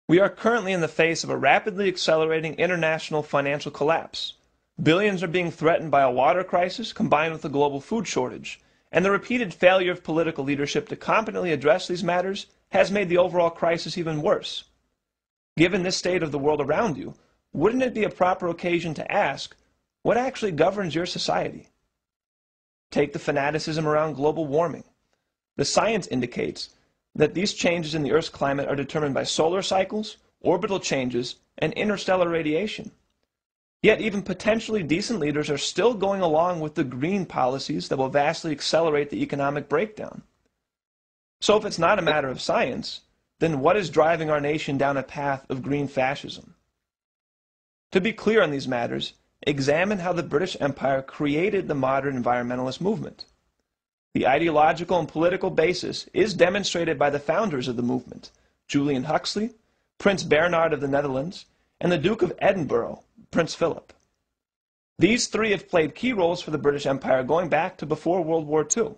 We are currently in the face of a rapidly accelerating international financial collapse. Billions are being threatened by a water crisis combined with a global food shortage, and the repeated failure of political leadership to competently address these matters has made the overall crisis even worse. Given this state of the world around you, wouldn't it be a proper occasion to ask, what actually governs your society? Take the fanaticism around global warming. The science indicates that these changes in the Earth's climate are determined by solar cycles, orbital changes, and interstellar radiation. Yet even potentially decent leaders are still going along with the green policies that will vastly accelerate the economic breakdown. So if it's not a matter of science, then what is driving our nation down a path of green fascism? To be clear on these matters, examine how the British Empire created the modern environmentalist movement. The ideological and political basis is demonstrated by the founders of the movement, Julian Huxley, Prince Bernhard of the Netherlands, and the Duke of Edinburgh, Prince Philip. These three have played key roles for the British Empire going back to before World War II.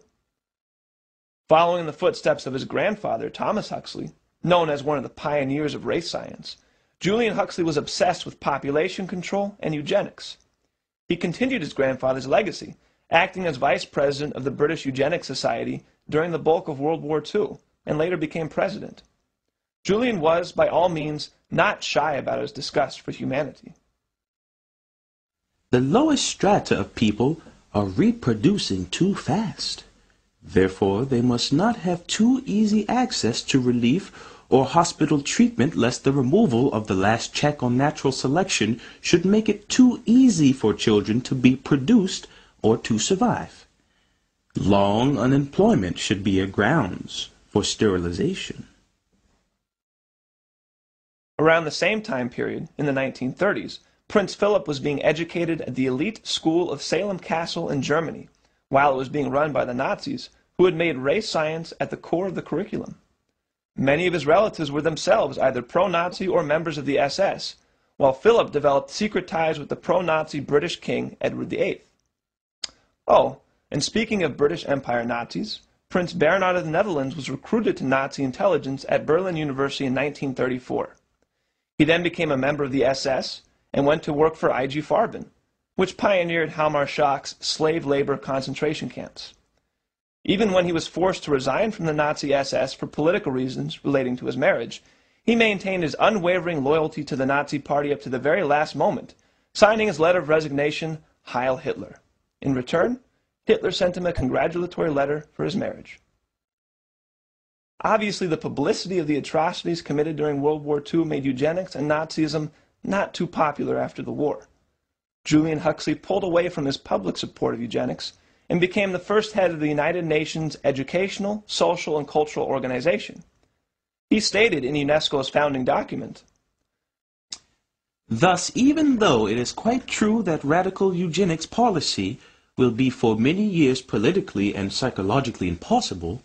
Following in the footsteps of his grandfather, Thomas Huxley, known as one of the pioneers of race science, Julian Huxley was obsessed with population control and eugenics. He continued his grandfather's legacy, acting as vice president of the British Eugenics Society during the bulk of World War II, and later became president. Julian was, by all means, not shy about his disgust for humanity. The lowest strata of people are reproducing too fast. Therefore, they must not have too easy access to relief or hospital treatment, lest the removal of the last check on natural selection should make it too easy for children to be produced or to survive. Long unemployment should be a grounds for sterilization. Around the same time period, in the 1930s, Prince Philip was being educated at the elite school of Salem Castle in Germany, while it was being run by the Nazis, who had made race science at the core of the curriculum. Many of his relatives were themselves either pro-Nazi or members of the SS, while Philip developed secret ties with the pro-Nazi British King Edward VIII. Oh, and speaking of British Empire Nazis, Prince Bernhard of the Netherlands was recruited to Nazi intelligence at Berlin University in 1934. He then became a member of the SS and went to work for IG Farben, which pioneered Hjalmar Schacht's slave labor concentration camps. Even when he was forced to resign from the Nazi SS for political reasons relating to his marriage, he maintained his unwavering loyalty to the Nazi Party up to the very last moment, signing his letter of resignation, Heil Hitler. In return, Hitler sent him a congratulatory letter for his marriage. Obviously, the publicity of the atrocities committed during World War II made eugenics and Nazism not too popular after the war. Julian Huxley pulled away from his public support of eugenics and became the first head of the United Nations Educational, Social, and Cultural Organization. He stated in UNESCO's founding document, "Thus, even though it is quite true that radical eugenics policy will be for many years politically and psychologically impossible,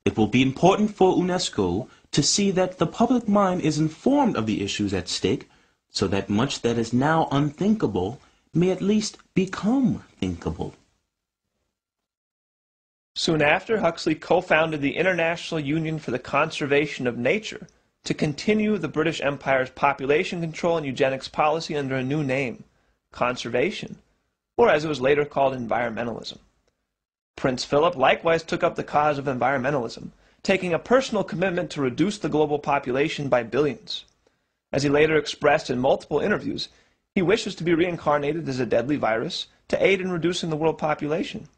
it will be important for UNESCO to see that the public mind is informed of the issues at stake, so that much that is now unthinkable may at least become thinkable." Soon after, Huxley co-founded the International Union for the Conservation of Nature to continue the British Empire's population control and eugenics policy under a new name, conservation, or as it was later called, environmentalism. Prince Philip likewise took up the cause of environmentalism, taking a personal commitment to reduce the global population by billions. As he later expressed in multiple interviews, he wishes to be reincarnated as a deadly virus to aid in reducing the world population.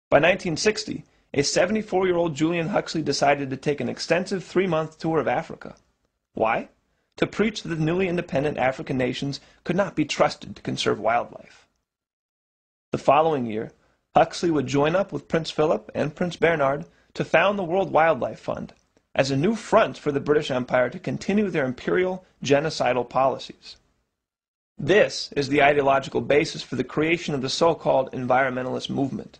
By 1960, a 74-year-old Julian Huxley decided to take an extensive 3-month tour of Africa. Why? To preach that the newly independent African nations could not be trusted to conserve wildlife. The following year, Huxley would join up with Prince Philip and Prince Bernhard to found the World Wildlife Fund as a new front for the British Empire to continue their imperial genocidal policies. This is the ideological basis for the creation of the so-called environmentalist movement.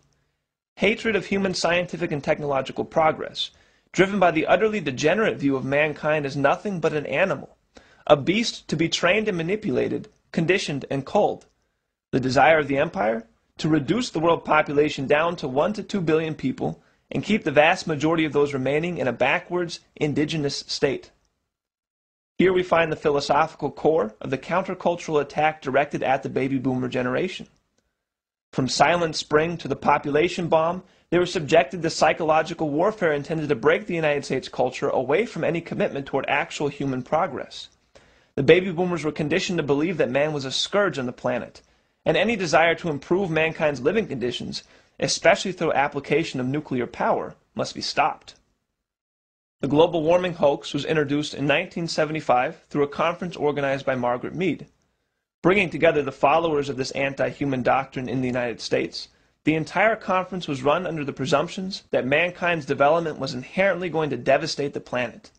Hatred of human scientific and technological progress, driven by the utterly degenerate view of mankind as nothing but an animal, a beast to be trained and manipulated, conditioned and culled. The desire of the empire to reduce the world population down to 1 to 2 billion people and keep the vast majority of those remaining in a backwards, indigenous state. Here we find the philosophical core of the countercultural attack directed at the baby boomer generation. From Silent Spring to the population bomb, they were subjected to psychological warfare intended to break the United States culture away from any commitment toward actual human progress. The baby boomers were conditioned to believe that man was a scourge on the planet, and any desire to improve mankind's living conditions, especially through application of nuclear power, must be stopped. The global warming hoax was introduced in 1975 through a conference organized by Margaret Mead. Bringing together the followers of this anti-human doctrine in the United States, the entire conference was run under the presumptions that mankind's development was inherently going to devastate the planet.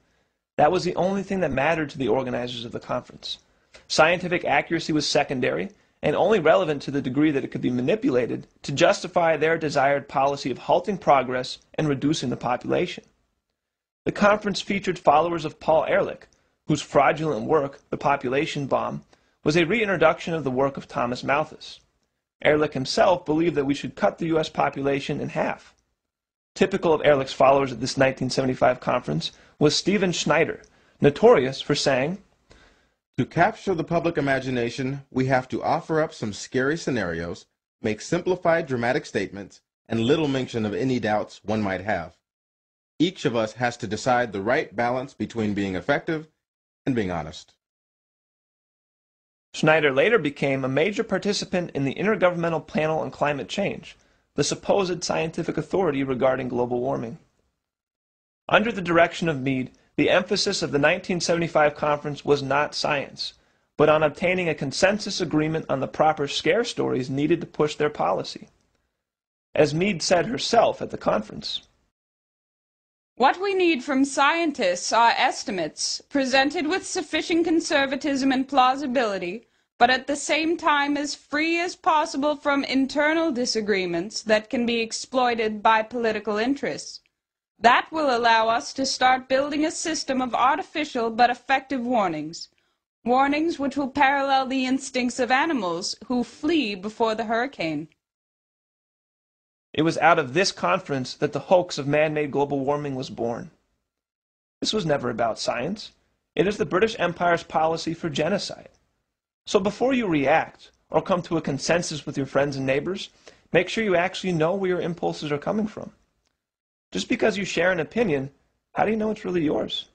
That was the only thing that mattered to the organizers of the conference. Scientific accuracy was secondary, and only relevant to the degree that it could be manipulated to justify their desired policy of halting progress and reducing the population. The conference featured followers of Paul Ehrlich, whose fraudulent work, The Population Bomb, was a reintroduction of the work of Thomas Malthus. Ehrlich himself believed that we should cut the U.S. population in half. Typical of Ehrlich's followers at this 1975 conference was Stephen Schneider, notorious for saying, "To capture the public imagination, we have to offer up some scary scenarios, make simplified dramatic statements, and little mention of any doubts one might have. Each of us has to decide the right balance between being effective and being honest." Schneider later became a major participant in the Intergovernmental Panel on Climate Change, the supposed scientific authority regarding global warming. Under the direction of Mead, the emphasis of the 1975 conference was not science, but on obtaining a consensus agreement on the proper scare stories needed to push their policy. As Mead said herself at the conference, "What we need from scientists are estimates, presented with sufficient conservatism and plausibility, but at the same time as free as possible from internal disagreements that can be exploited by political interests. That will allow us to start building a system of artificial but effective warnings. Warnings which will parallel the instincts of animals who flee before the hurricane." it was out of this conference that the hoax of man-made global warming was born. This was never about science. It is the British Empire's policy for genocide. So before you react or come to a consensus with your friends and neighbors, make sure you actually know where your impulses are coming from. Just because you share an opinion, how do you know it's really yours?